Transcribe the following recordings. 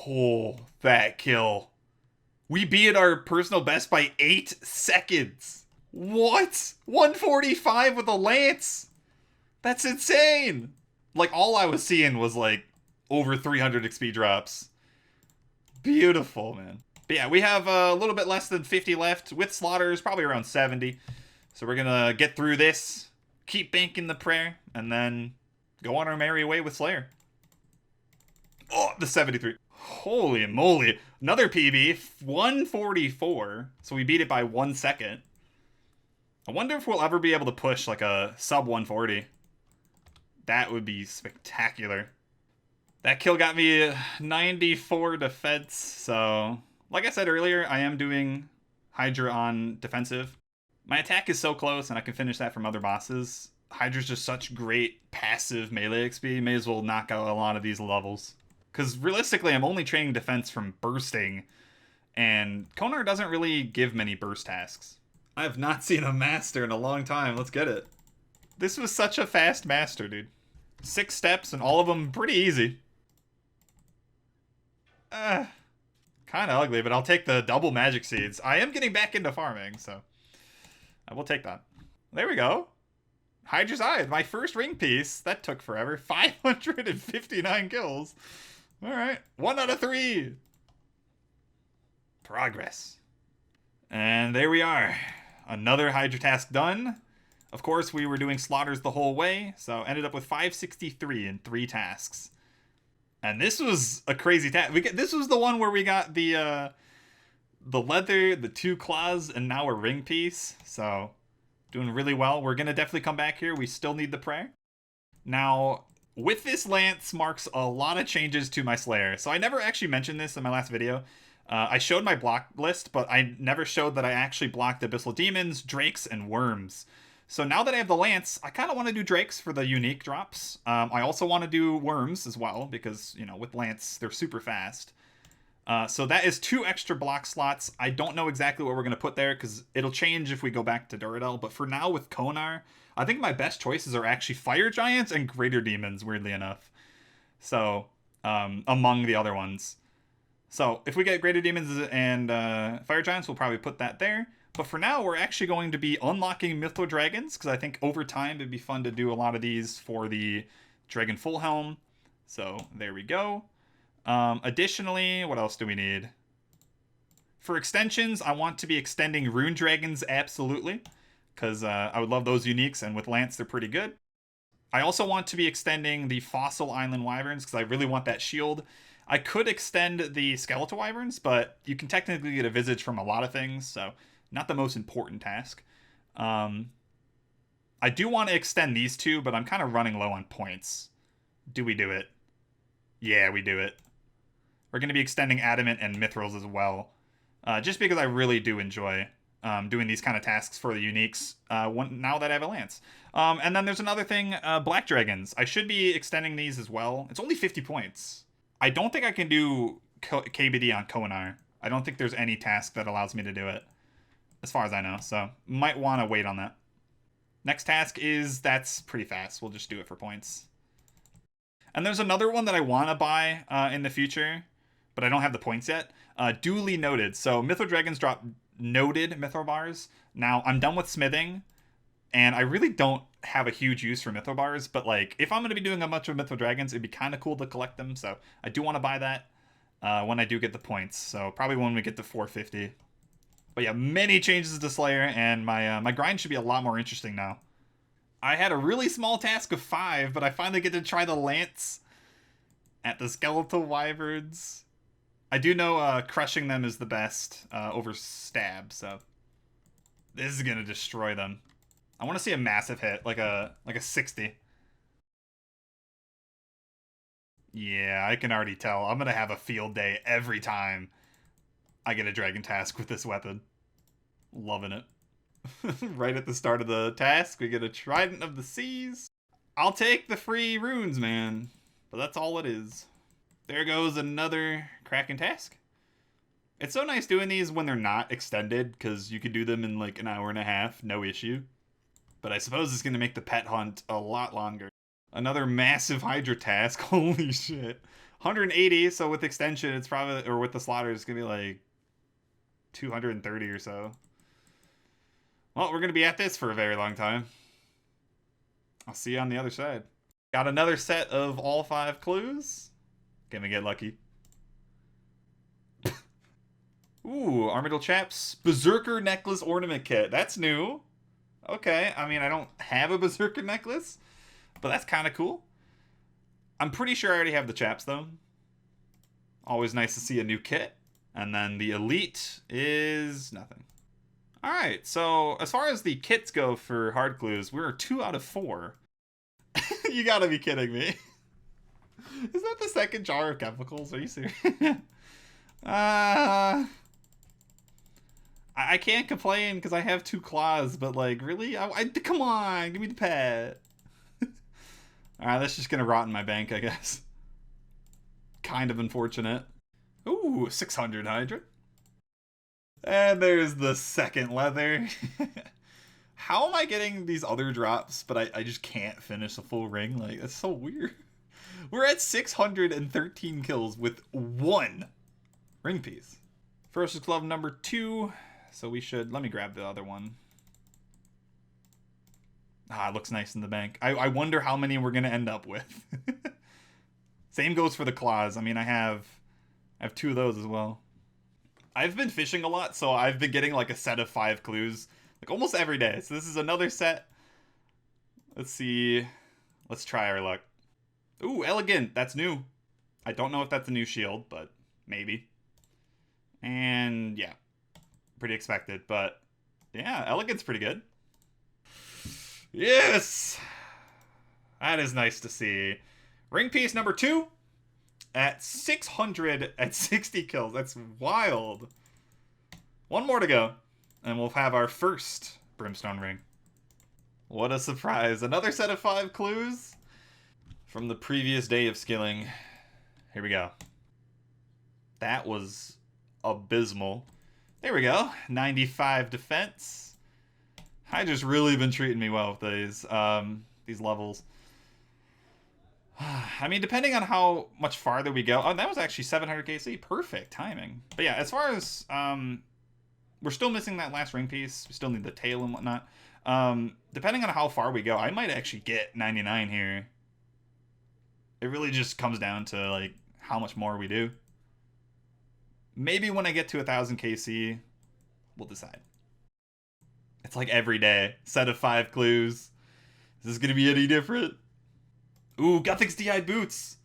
Oh, that kill. We beat our personal best by 8 seconds. What? 145 with a lance? That's insane. Like, all I was seeing was, like, over 300 XP drops. Beautiful, man. But yeah, we have a little bit less than 50 left. With slaughters, probably around 70. So we're gonna get through this, keep banking the prayer, and then go on our merry way with Slayer. Oh, the 73. Holy moly. Another PB, 144. So we beat it by 1 second. I wonder if we'll ever be able to push like a sub 140. That would be spectacular. That kill got me 94 defense. So, like I said earlier, I am doing Hydra on defensive. My attack is so close, and I can finish that from other bosses. Hydra's just such great passive melee XP. May as well knock out a lot of these levels. Because realistically, I'm only training defense from bursting, and Konar doesn't really give many burst tasks. I have not seen a master in a long time. Let's get it. This was such a fast master, dude. 6 steps, and all of them pretty easy. Kind of ugly, but I'll take the double magic seeds. I am getting back into farming, so I will take that. There we go. Hydra's Eye, my first ring piece. That took forever. 559 kills. Alright. 1 out of 3. Progress. And there we are. Another Hydra task done. Of course, we were doing slaughters the whole way, so ended up with 563 in 3 tasks. And this was a crazy task. This was the one where we got the leather, the 2 claws, and now a ring piece. So, doing really well. We're going to definitely come back here. We still need the prayer. Now, with this lance marks a lot of changes to my Slayer. So I never actually mentioned this in my last video. I showed my block list, but I never showed that I actually blocked Abyssal Demons, Drakes, and Worms. So now that I have the Lance, I kind of want to do Drakes for the unique drops. I also want to do Worms as well, because, you know, with Lance, they're super fast. So that is 2 extra block slots. I don't know exactly what we're going to put there, because it'll change if we go back to Duradel. But for now, with Konar, I think my best choices are actually Fire Giants and Greater Demons, weirdly enough. So, among the other ones. So, if we get Greater Demons and Fire Giants, we'll probably put that there. But for now, we're actually going to be unlocking Mytho Dragons, because I think over time it'd be fun to do a lot of these for the Dragon Full Helm. So, there we go. Additionally, what else do we need? For extensions, I want to be extending Rune Dragons, absolutely, because I would love those uniques, and with Lance, they're pretty good. I also want to be extending the Fossil Island Wyverns, because I really want that shield. I could extend the Skeletal Wyverns, but you can technically get a Visage from a lot of things, so not the most important task. I do want to extend these 2, but I'm kind of running low on points. Do we do it? Yeah, we do it. We're going to be extending Adamant and Mithrils as well, just because I really do enjoy doing these kind of tasks for the uniques now that I have a Lance. And then there's another thing, Black Dragons. I should be extending these as well. It's only 50 points. I don't think I can do KBD on Konar. I don't think there's any task that allows me to do it, as far as I know. So, might want to wait on that. Next task that's pretty fast. We'll just do it for points. And there's another one that I want to buy in the future, but I don't have the points yet. Duly noted. So, Mytho Dragons drop noted Mytho Bars. Now, I'm done with smithing, and I really don't have a huge use for Mytho Bars, but like, if I'm going to be doing a bunch of Mytho Dragons, it'd be kind of cool to collect them, so I do want to buy that when I do get the points, so probably when we get to 450. But yeah, many changes to Slayer, and my grind should be a lot more interesting now. I had a really small task of 5, but I finally get to try the Lance at the Skeletal Wyverns. I do know crushing them is the best over stab, so this is going to destroy them. I want to see a massive hit, like a 60. Yeah, I can already tell. I'm going to have a field day every time I get a dragon task with this weapon. Loving it. Right at the start of the task, we get a Trident of the Seas. I'll take the free runes, man. But that's all it is. There goes another Kraken task. It's so nice doing these when they're not extended, because you can do them in like an hour and a half, no issue. But I suppose it's going to make the pet hunt a lot longer. Another massive Hydra task. Holy shit. 180, so with extension, it's probably, or with the slaughter, it's going to be like 230 or so. Well, we're going to be at this for a very long time. I'll see you on the other side. Got another set of all 5 clues. Gonna get lucky. Ooh, Armadillo Chaps. Berserker Necklace Ornament Kit. That's new. Okay, I mean, I don't have a Berserker Necklace, but that's kind of cool. I'm pretty sure I already have the Chaps, though. Always nice to see a new kit. And then the Elite is nothing. Alright, so as far as the kits go for hard clues, we're 2 out of 4. You gotta be kidding me. Is that the second jar of chemicals? Are you serious? I can't complain because I have 2 claws, but like, really? Come on, give me the pet. Alright, that's just gonna rot in my bank, I guess. Kind of unfortunate. Ooh, 600 Hydra. And there's the second leather. How am I getting these other drops, but I just can't finish a full ring? Like, that's so weird. We're at 613 kills with 1 ring piece. Ferocious Glove number 2. So we should... Let me grab the other one. Ah, it looks nice in the bank. I wonder how many we're going to end up with. Same goes for the claws. I mean, I have 2 of those as well. I've been fishing a lot, so I've been getting like a set of 5 clues like almost every day. So this is another set. Let's see. Let's try our luck. Ooh, elegant. That's new. I don't know if that's a new shield, but maybe. And yeah, pretty expected, but yeah, elegant's pretty good. Yes! That is nice to see. Ring piece number 2 at 660 kills. That's wild. 1 more to go, and we'll have our first Brimstone ring. What a surprise. Another set of 5 clues from the previous day of skilling. Here we go. That was abysmal. There we go. 95 defense. Hydra's really been treating me well with these levels. I mean, depending on how much farther we go. Oh, that was actually 700 KC. Perfect timing. But yeah, as far as... we're still missing that last ring piece. We still need the tail and whatnot. Depending on how far we go, I might actually get 99 here. It really just comes down to like how much more we do. Maybe when I get to 1000 KC, we'll decide. It's like every day. Set of 5 clues. Is this going to be any different? Ooh, Guthix D-Hide boots.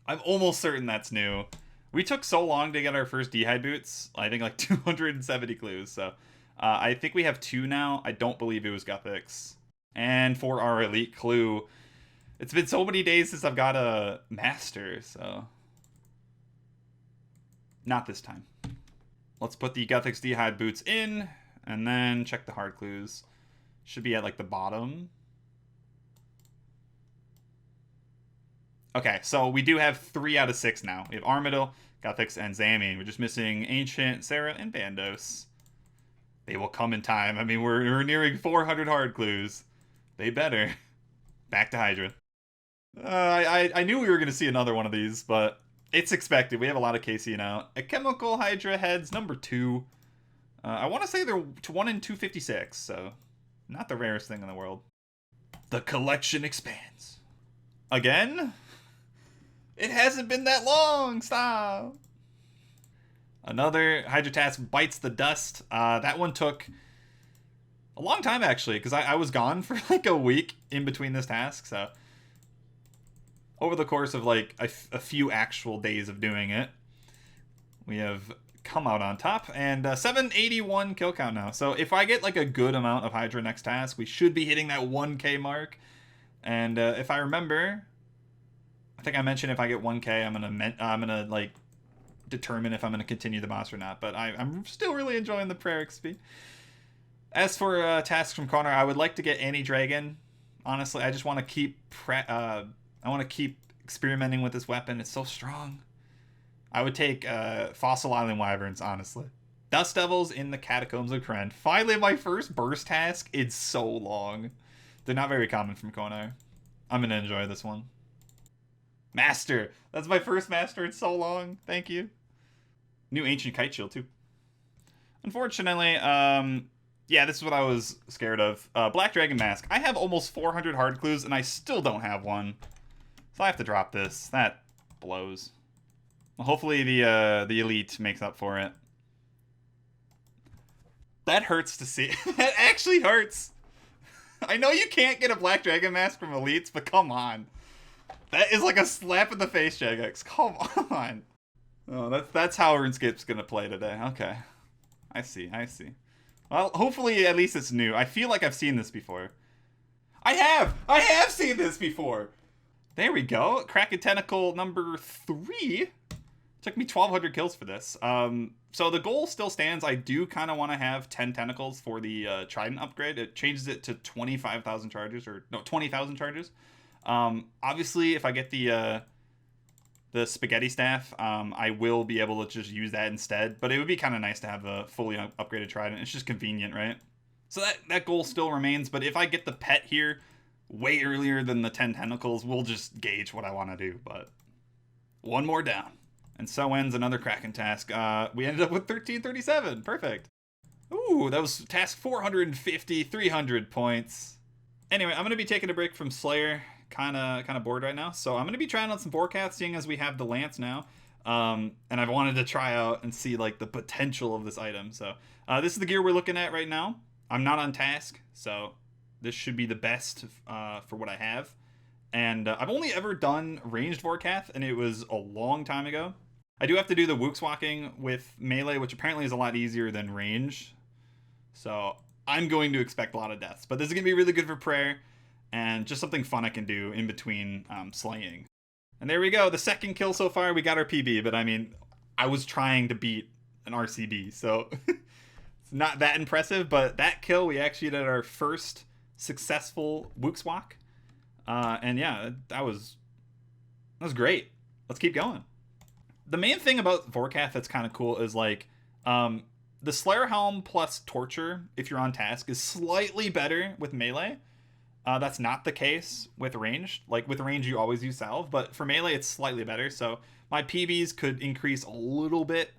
I'm almost certain that's new. We took so long to get our first D-Hide boots. I think like 270 clues. So I think we have 2 now. I don't believe it was Guthix. And for our elite clue, it's been so many days since I've got a master. So not this time. Let's put the Guthix D-Hide boots in and then check the hard clues. Should be at like the bottom. Okay, so we do have 3 out of 6 now. We have Armadillo, Guthix, and Zammy. We're just missing Ancient, Sarah, and Bandos. They will come in time. I mean, we're nearing 400 hard clues. They better. Back to Hydra. I knew we were going to see another one of these, but it's expected. We have a lot of KC now. A Chemical Hydra heads, number 2. I want to say they're 1 in 256, so not the rarest thing in the world. The collection expands. Again? It hasn't been that long. Stop. Another Hydra task bites the dust. That one took a long time, actually, because I was gone for like a week in between this task. So over the course of like a few actual days of doing it, we have come out on top. And 781 kill count now. So if I get like a good amount of Hydra next task, we should be hitting that 1K mark. And if I remember... I think I mentioned if I get 1K, I'm gonna like determine if I'm gonna continue the boss or not. But I'm still really enjoying the prayer XP. As for tasks from Connor, I would like to get any dragon. Honestly, I just want to keep experimenting with this weapon. It's so strong. I would take Fossil Island Wyverns, honestly. Dust Devils in the Catacombs of Kren. Finally, my first burst task in so long. They're not very common from Connor. I'm gonna enjoy this one. Master. That's my first master in so long. Thank you. New Ancient Kite Shield, too. Unfortunately, yeah, this is what I was scared of. Black Dragon Mask. I have almost 400 hard clues, and I still don't have one. So I have to drop this. That blows. Well, hopefully the elite makes up for it. That hurts to see. That actually hurts. I know you can't get a Black Dragon Mask from elites, but come on. That is like a slap in the face, Jagex. Come on. Oh, that's how RuneScape's gonna play today. Okay. I see. Well, hopefully at least it's new. I feel like I've seen this before. I have seen this before! There we go. Kraken Tentacle number 3. Took me 1,200 kills for this. So the goal still stands. I do kind of want to have 10 tentacles for the Trident upgrade. It changes it to 25,000 charges, or no, 20,000 charges. Obviously, if I get the spaghetti staff, I will be able to just use that instead. But it would be kind of nice to have a fully upgraded Trident. It's just convenient, right? So that goal still remains. But if I get the pet here way earlier than the 10 tentacles, we'll just gauge what I want to do. But one more down. And so ends another Kraken task. We ended up with 1337. Perfect. Ooh, that was task 450, 300 points. Anyway, I'm going to be taking a break from Slayer. Kind of bored right now. So I'm going to be trying out some Vorkath, seeing as we have the Lance now. And I've wanted to try out and see like the potential of this item. So this is the gear we're looking at right now. I'm not on task, so this should be the best for what I have. And I've only ever done ranged Vorkath, and it was a long time ago. I do have to do the Wooks walking with melee, which apparently is a lot easier than range. So I'm going to expect a lot of deaths. But this is going to be really good for prayer, and just something fun I can do in between slaying. And there we go. The second kill so far. We got our PB, but I mean, I was trying to beat an RCB, so it's not that impressive. But that kill, we actually did our first successful Wooks walk. And yeah, that was great. Let's keep going. The main thing about Vorkath that's kind of cool is like the Slayer Helm plus Torture, if you're on task, is slightly better with melee. That's not the case with ranged. Like with range, you always use salve, but for melee, it's slightly better. So my PBs could increase a little bit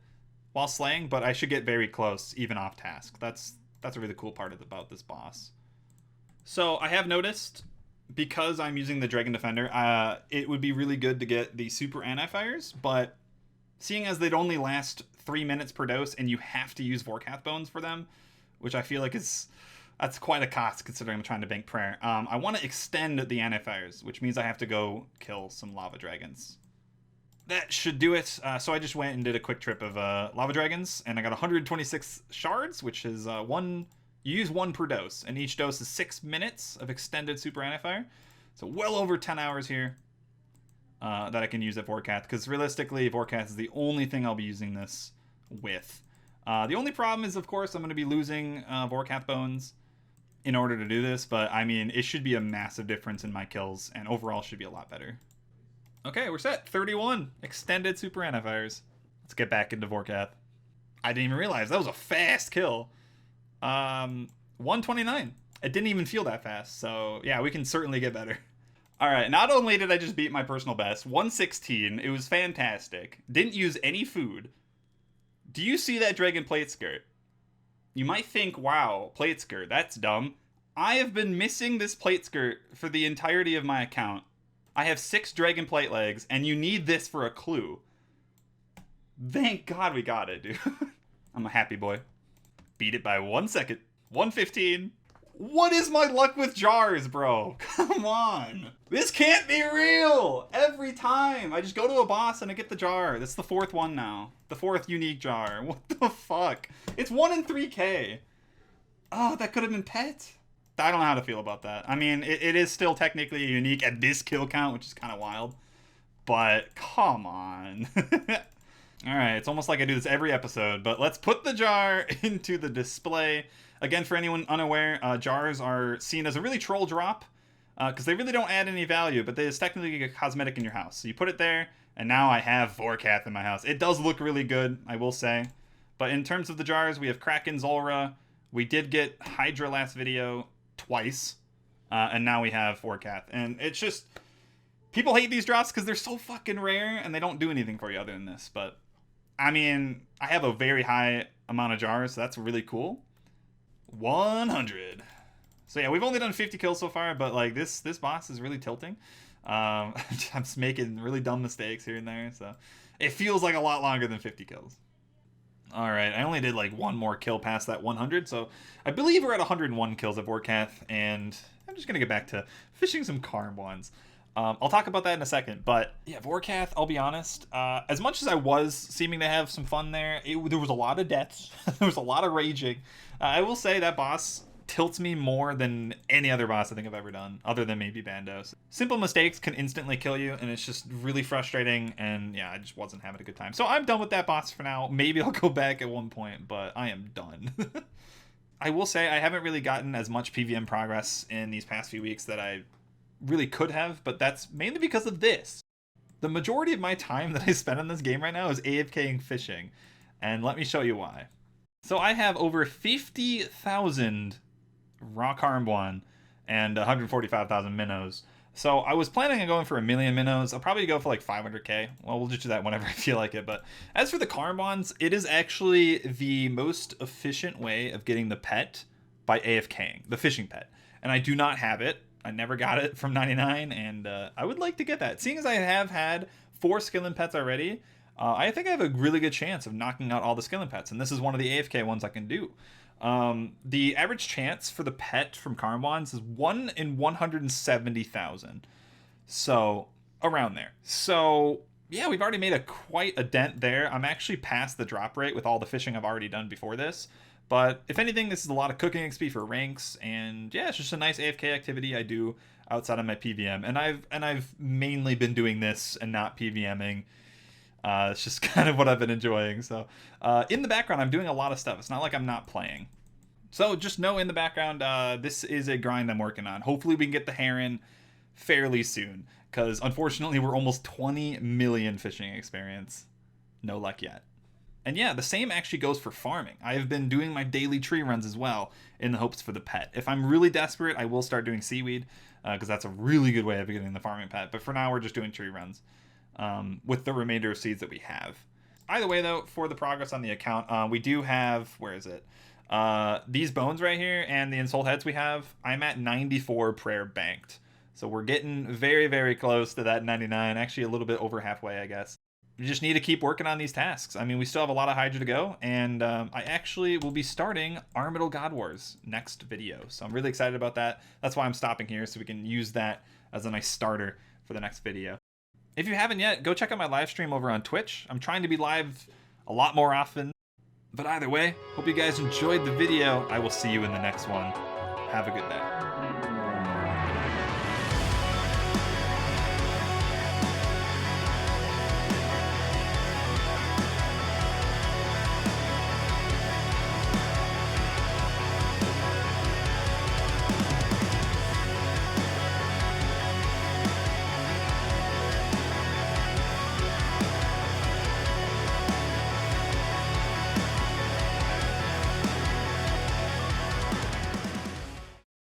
while slaying, but I should get very close even off task. That's a really cool part about this boss. So I have noticed, because I'm using the Dragon Defender, it would be really good to get the super anti-fires, but seeing as they'd only last 3 minutes per dose and you have to use Vorkath bones for them, which I feel like that's quite a cost considering I'm trying to bank prayer. I want to extend the anti-fires, which means I have to go kill some lava dragons. That should do it. So I just went and did a quick trip of lava dragons, and I got 126 shards, which is you use 1 per dose, and each dose is 6 minutes of extended super anti-fire. So well over 10 hours here that I can use at Vorkath, because realistically, Vorkath is the only thing I'll be using this with. The only problem is, of course, I'm going to be losing Vorkath bones in order to do this, but I mean, it should be a massive difference in my kills, and overall should be a lot better. Okay, we're set. 31 extended super anti-fires. Let's get back into Vorkath. I didn't even realize that was a fast kill. 129. It didn't even feel that fast, so yeah, we can certainly get better. All right, not only did I just beat my personal best, 116, it was fantastic. Didn't use any food. Do you see that dragon plate skirt? You might think, wow, plate skirt, that's dumb. I have been missing this plate skirt for the entirety of my account. I have 6 dragon plate legs, and you need this for a clue. Thank God we got it, dude. I'm a happy boy. Beat it by 1 second. 115. What is my luck with jars, bro? Come on. This can't be real. Every time. I just go to a boss and I get the jar. That's the 4th one now. The 4th unique jar. What the fuck? It's 1 in 3K. Oh, that could have been pet. I don't know how to feel about that. I mean, it is still technically unique at this kill count, which is kind of wild. But come on. Alright, it's almost like I do this every episode, but let's put the jar into the display. Again, for anyone unaware, jars are seen as a really troll drop, because they really don't add any value, but it's technically a cosmetic in your house. So you put it there, and now I have Vorkath in my house. It does look really good, I will say. But in terms of the jars, we have Kraken, Zulrah. We did get Hydra last video twice, and now we have Vorkath. And it's just People hate these drops because they're so fucking rare and they don't do anything for you other than this. But, I mean, I have a very high amount of jars, so that's really cool. 100. So yeah, we've only done 50 kills so far, but like this boss is really tilting. I'm just making really dumb mistakes here and there, so it feels like a lot longer than 50 kills. All right, I only did like one more kill past that 100, so I believe we're at 101 kills at Vorkath, and I'm just gonna get back to fishing some carb ones. I'll talk about that in a second, but yeah, Vorkath, I'll be honest, as much as I was seeming to have some fun there, there was a lot of deaths, there was a lot of raging. I will say that boss tilts me more than any other boss I think I've ever done, other than maybe Bandos. Simple mistakes can instantly kill you, and it's just really frustrating, and yeah, I just wasn't having a good time. So I'm done with that boss for now. Maybe I'll go back at one point, but I am done. I will say I haven't really gotten as much PVM progress in these past few weeks that I really could have, but that's mainly because of this. The majority of my time that I spend on this game right now is AFKing fishing, and let me show you why. So I have over 50,000 raw Karmbwan and 145,000 minnows. So I was planning on going for 1,000,000 minnows. I'll probably go for like 500k. Well, we'll just do that whenever I feel like it. But as for the Karmbwans, it is actually the most efficient way of getting the pet by AFKing, the fishing pet. And I do not have it. I never got it from 99, and I would like to get that. Seeing as I have had 4 skillin pets already, I think I have a really good chance of knocking out all the skillin pets, and this is one of the AFK ones I can do. The average chance for the pet from Karmbwans is 1 in 170,000. So, around there. So, yeah, we've already made quite a dent there. I'm actually past the drop rate with all the fishing I've already done before this. But if anything, this is a lot of cooking XP for ranks, and yeah, it's just a nice AFK activity I do outside of my PVM. And I've mainly been doing this and not PVMing. It's just kind of what I've been enjoying. So in the background, I'm doing a lot of stuff. It's not like I'm not playing. So just know in the background, this is a grind I'm working on. Hopefully we can get the Heron fairly soon, because unfortunately we're almost 20 million fishing experience. No luck yet. And yeah, the same actually goes for farming. I have been doing my daily tree runs as well in the hopes for the pet. If I'm really desperate, I will start doing seaweed, because that's a really good way of getting the farming pet. But for now, we're just doing tree runs with the remainder of seeds that we have. Either way, though, for the progress on the account, we do have, where is it? These bones right here and the insult heads we have, I'm at 94 prayer banked. So we're getting very, very close to that 99, actually a little bit over halfway, I guess. We just need to keep working on these tasks. I mean, we still have a lot of Hydra to go, and I actually will be starting Armadyl God Wars next video. So I'm really excited about that. That's why I'm stopping here, so we can use that as a nice starter for the next video. If you haven't yet, go check out my live stream over on Twitch. I'm trying to be live a lot more often. But either way, hope you guys enjoyed the video. I will see you in the next one. Have a good day.